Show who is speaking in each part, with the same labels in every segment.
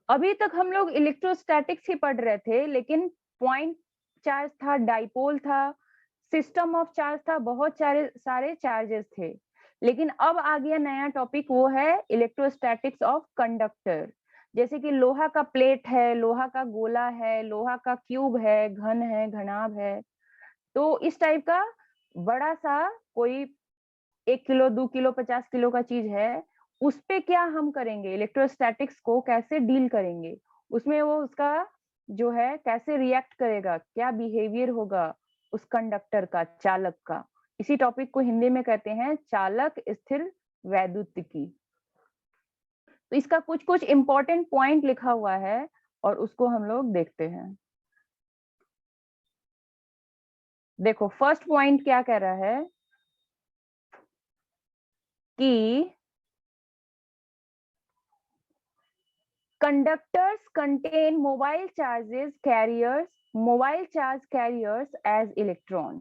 Speaker 1: अभी तक हम लोग इलेक्ट्रोस्टैटिक्स ही पढ़ रहे थे, लेकिन पॉइंट चार्ज था, डाइपोल था, सिस्टम ऑफ चार्ज था, बहुत सारे चार्जेस थे। लेकिन अब आ गया नया टॉपिक, वो है इलेक्ट्रोस्टैटिक्स ऑफ कंडक्टर। जैसे कि लोहा का प्लेट है, लोहा का गोला है, लोहा का क्यूब है, घन है, घनाभ है। तो इस टाइप का बड़ा सा कोई 1 किलो, 2 किलो, 50 किलो का चीज है, उस पे क्या हम करेंगे, इलेक्ट्रोस्टैटिक्स को कैसे डील करेंगे, उसमें वो उसका जो है कैसे रिएक्ट करेगा, क्या बिहेवियर होगा उस कंडक्टर का, चालक का। इसी टॉपिक को हिंदी में कहते हैं चालक स्थिर वैद्युतिकी। तो इसका कुछ कुछ इंपॉर्टेंट पॉइंट लिखा हुआ है और उसको हम लोग देखते हैं। देखो फर्स्ट पॉइंट क्या कह रहा है कि conductors contain mobile charge carriers as electron।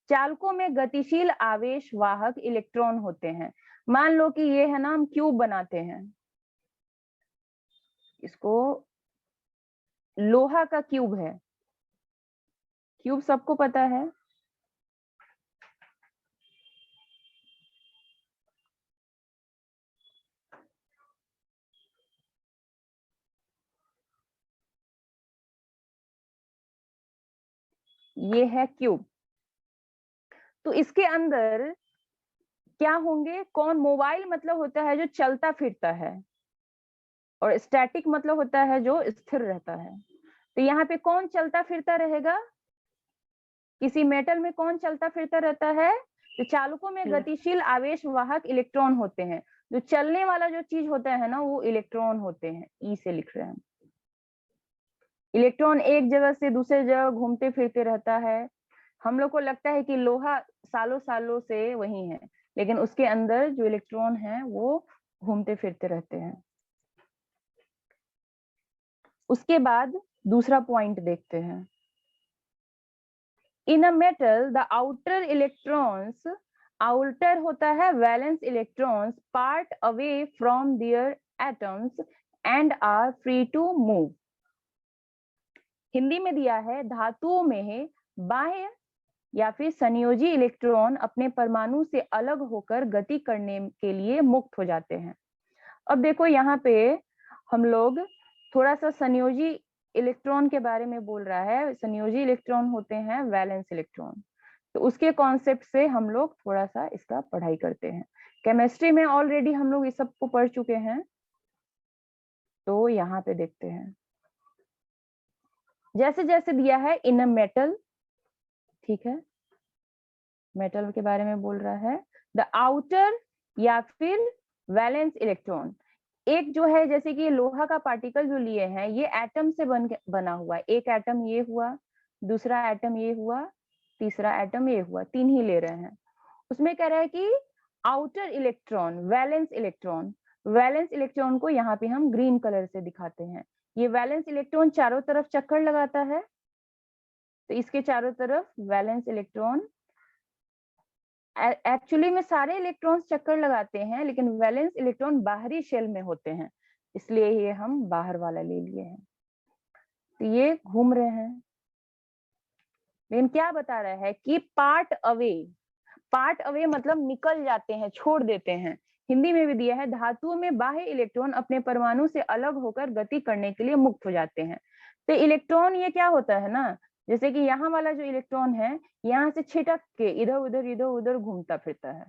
Speaker 1: चालकों में गतिशील आवेश वाहक इलेक्ट्रॉन होते हैं। मान लो कि ये है ना, हम क्यूब बनाते हैं, इसको लोहा का क्यूब है, क्यूब सबको पता है। ये है क्यूब। तो इसके अंदर क्या होंगे, कौन, मोबाइल मतलब होता है जो चलता फिरता है, और स्टैटिक मतलब होता है जो स्थिर रहता है। तो यहाँ पे कौन चलता फिरता रहेगा, किसी मेटल में कौन चलता फिरता रहता है, तो चालकों में गतिशील आवेश वाहक इलेक्ट्रॉन होते हैं। जो चलने वाला जो चीज होता है ना, वो इलेक्ट्रॉन होते हैं, ई से लिख रहे हैं। इलेक्ट्रॉन एक जगह से दूसरे जगह घूमते फिरते रहता है। हम लोग को लगता है कि लोहा सालों सालों से वही है, लेकिन उसके अंदर जो इलेक्ट्रॉन है वो घूमते फिरते रहते हैं। उसके बाद दूसरा पॉइंट देखते हैं। In a metal the outer electrons, outer होता है valence electrons, part away from their atoms and are free to move. Hindi में दिया है धातुओं में बाह्य या फिर संयोजी इलेक्ट्रॉन अपने परमाणु से अलग होकर गति करने के लिए मुक्त हो जाते हैं। अब देखो यहाँ पे हम लोग थोड़ा सा संयोजी इलेक्ट्रॉन के बारे में बोल रहा है। संयोजी इलेक्ट्रॉन होते हैं वैलेंस इलेक्ट्रॉन। तो उसके कॉन्सेप्ट से हम लोग थोड़ा सा इसका पढ़ाई करते हैं। केमिस्ट्री में ऑलरेडी हम लोग इस सब को पढ़ चुके हैं। तो यहाँ पे देखते हैं, जैसे जैसे दिया है इन अ मेटल, ठीक है, मेटल के बारे में बोल रहा है। द आउटर या फिर वैलेंस इलेक्ट्रॉन, एक जो है जैसे कि लोहा का पार्टिकल जो लिए हैं, ये एटम से बना हुआ है। एक एटम ये हुआ, दूसरा एटम ये हुआ, तीसरा एटम ये हुआ, 3 ही ले रहे हैं। उसमें कह रहा है कि outer electron, valence electron, valence electron को यहाँ पे हम ग्रीन कलर से दिखाते हैं। ये वैलेंस इलेक्ट्रॉन चारों तरफ चक्कर लगाता है, तो इसके चारों तरफ वैलेंस इलेक्ट्रॉन, एक्चुअली में सारे इलेक्ट्रॉन्स चक्कर लगाते हैं, लेकिन वैलेंस इलेक्ट्रॉन बाहरी शेल में होते हैं, इसलिए ये हम बाहर वाला ले लिए हैं। तो ये घूम रहे हैं, लेकिन क्या बता रहा है कि पार्ट अवे, पार्ट अवे मतलब निकल जाते हैं, छोड़ देते हैं। हिंदी में भी दिया है धातुओं में बाह्य इलेक्ट्रॉन अपने परमाणु से अलग होकर गति करने के लिए मुक्त हो जाते हैं। तो इलेक्ट्रॉन ये क्या होता है ना, जैसे कि यहाँ वाला जो इलेक्ट्रॉन है, यहाँ से छिटक के इधर उधर घूमता फिरता है,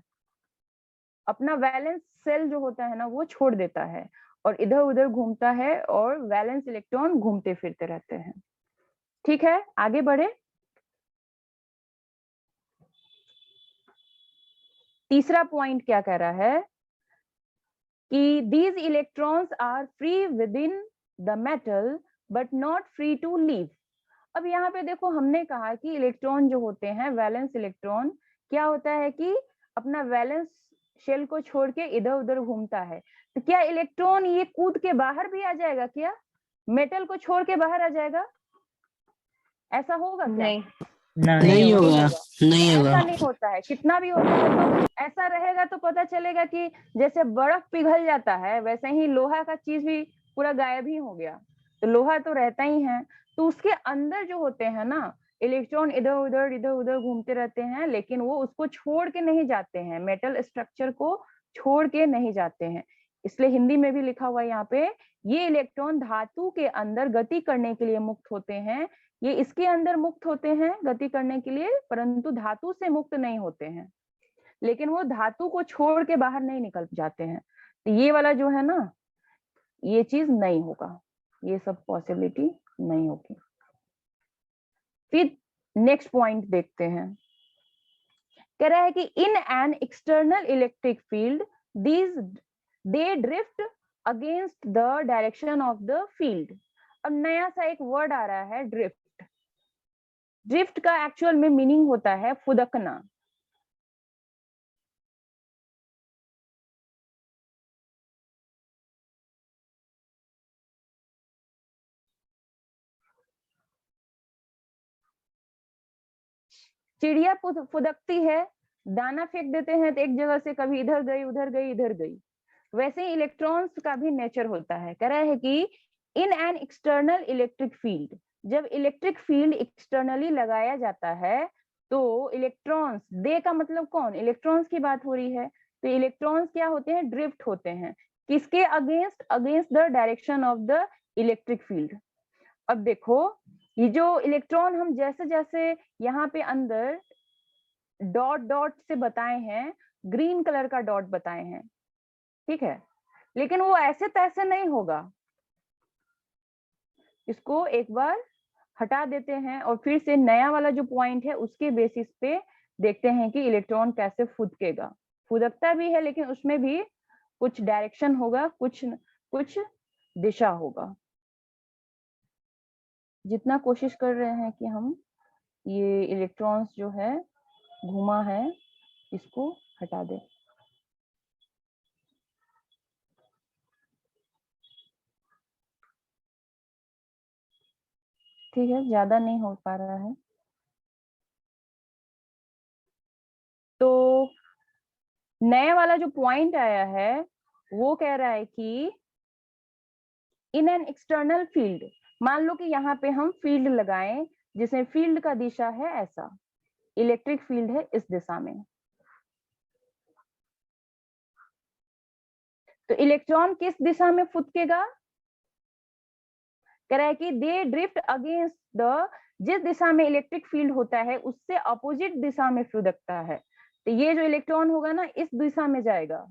Speaker 1: अपना वैलेंस सेल जो होता है ना वो छोड़ देता है और इधर उधर घूमता है, और वैलेंस इलेक्ट्रॉन घूमते फिरते रहते हैं। ठीक है, आगे बढ़े। तीसरा पॉइंट क्या कह रहा है कि these electrons are free within the metal but not free to leave। अब यहाँ पे देखो, हमने कहा कि इलेक्ट्रॉन जो होते हैं, वैलेंस इलेक्ट्रॉन, क्या होता है कि अपना वैलेंस शेल को छोड़ के इधर उधर घूमता है। तो क्या इलेक्ट्रॉन ये कूद के बाहर भी आ जाएगा, क्या मेटल को छोड़ के बाहर आ जाएगा, ऐसा होगा क्या?
Speaker 2: नहीं,
Speaker 3: नहीं होगा, नहीं होगा।
Speaker 1: ऐसा नहीं होता है। कितना भी होता है तो ऐसा रहेगा तो पता चलेगा कि जैसे बर्फ पिघल जाता है, वैसे ही लोहा का चीज भी पूरा गायब ही हो गया। तो लोहा तो रहता ही है, तो उसके अंदर जो होते हैं ना इलेक्ट्रॉन इधर उधर घूमते रहते हैं, लेकिन वो उसको छोड़ के नहीं जाते हैं, मेटल स्ट्रक्चर को छोड़ के नहीं जाते हैं। इसलिए हिंदी में भी लिखा हुआ है यहाँ पे, ये इलेक्ट्रॉन धातु के अंदर गति करने के लिए मुक्त होते हैं। ये इसके अंदर मुक्त होते हैं गति करने के लिए, परंतु धातु से मुक्त नहीं होते हैं, लेकिन वो धातु को छोड़ के बाहर नहीं निकल जाते हैं। तो ये वाला जो है ना, ये चीज नहीं होगा, ये सब पॉसिबिलिटी नहीं होगी। फिर नेक्स्ट पॉइंट देखते हैं, कह रहा है कि in an external electric field they drift against the direction of the field. अब नया सा एक वर्ड आ रहा है, ड्रिफ्ट। ड्रिफ्ट का एक्चुअल में मीनिंग होता है फुदकना। चिड़िया फुदकती है, दाना फेंक देते हैं तो एक जगह से कभी इधर गई उधर गई इधर गई, वैसे ही इलेक्ट्रॉन्स का भी नेचर होता है। कह रहा है कि in an external electric field, जब इलेक्ट्रिक फील्ड एक्सटर्नली लगाया जाता है तो इलेक्ट्रॉन्स, दे का मतलब कौन, इलेक्ट्रॉन्स की बात हो रही है, तो इलेक्ट्रॉन्स क्या होते हैं, ड्रिफ्ट होते हैं, किसके against, against the direction of the electric field. अब देखो ये जो इलेक्ट्रॉन हम जैसे जैसे यहाँ पे अंदर डॉट डॉट से बताए हैं, ग्रीन कलर का डॉट बताए हैं, ठीक है, लेकिन वो ऐसे तैसे नहीं होगा। इसको एक बार हटा देते हैं और फिर से नया वाला जो पॉइंट है उसके बेसिस पे देखते हैं कि इलेक्ट्रॉन कैसे फुदकेगा। फुदकता भी है लेकिन उसमें भी कुछ डायरेक्शन होगा, कुछ दिशा होगा। जितना कोशिश कर रहे हैं कि हम ये इलेक्ट्रॉन्स जो है घुमा है इसको हटा दें। ठीक है, ज्यादा नहीं हो पा रहा है। तो नया वाला जो पॉइंट आया है वो कह रहा है कि इन एन एक्सटर्नल फील्ड, मान लो कि यहाँ पे हम फील्ड लगाएं जिसमें फील्ड का दिशा है ऐसा, इलेक्ट्रिक फील्ड है इस दिशा में, तो इलेक्ट्रॉन किस दिशा में फुदकेगा, कह रहा है कि दे ड्रिफ्ट अगेंस्ट द, जिस दिशा में इलेक्ट्रिक फील्ड होता है उससे अपोजिट दिशा में फुदकता है। तो ये जो इलेक्ट्रॉन होगा ना इस दिशा में जाएगा।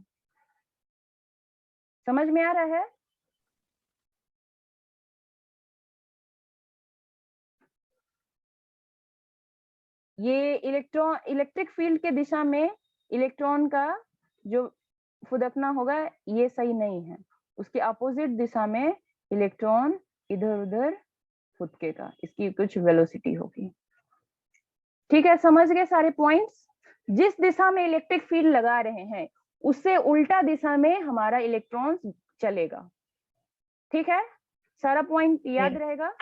Speaker 1: समझ में आ रहा है? ये इलेक्ट्रॉन इलेक्ट्रिक फील्ड के दिशा में इलेक्ट्रॉन का जो फुदकना होगा ये सही नहीं है, उसके अपोजिट दिशा में इलेक्ट्रॉन इधर उधर फुदकेगा, इसकी कुछ वेलोसिटी होगी। ठीक है, समझ गए सारे पॉइंट्स। जिस दिशा में इलेक्ट्रिक फील्ड लगा रहे हैं उससे उल्टा दिशा में हमारा इलेक्ट्रॉन चलेगा। ठीक है, सारा पॉइंट याद रहेगा।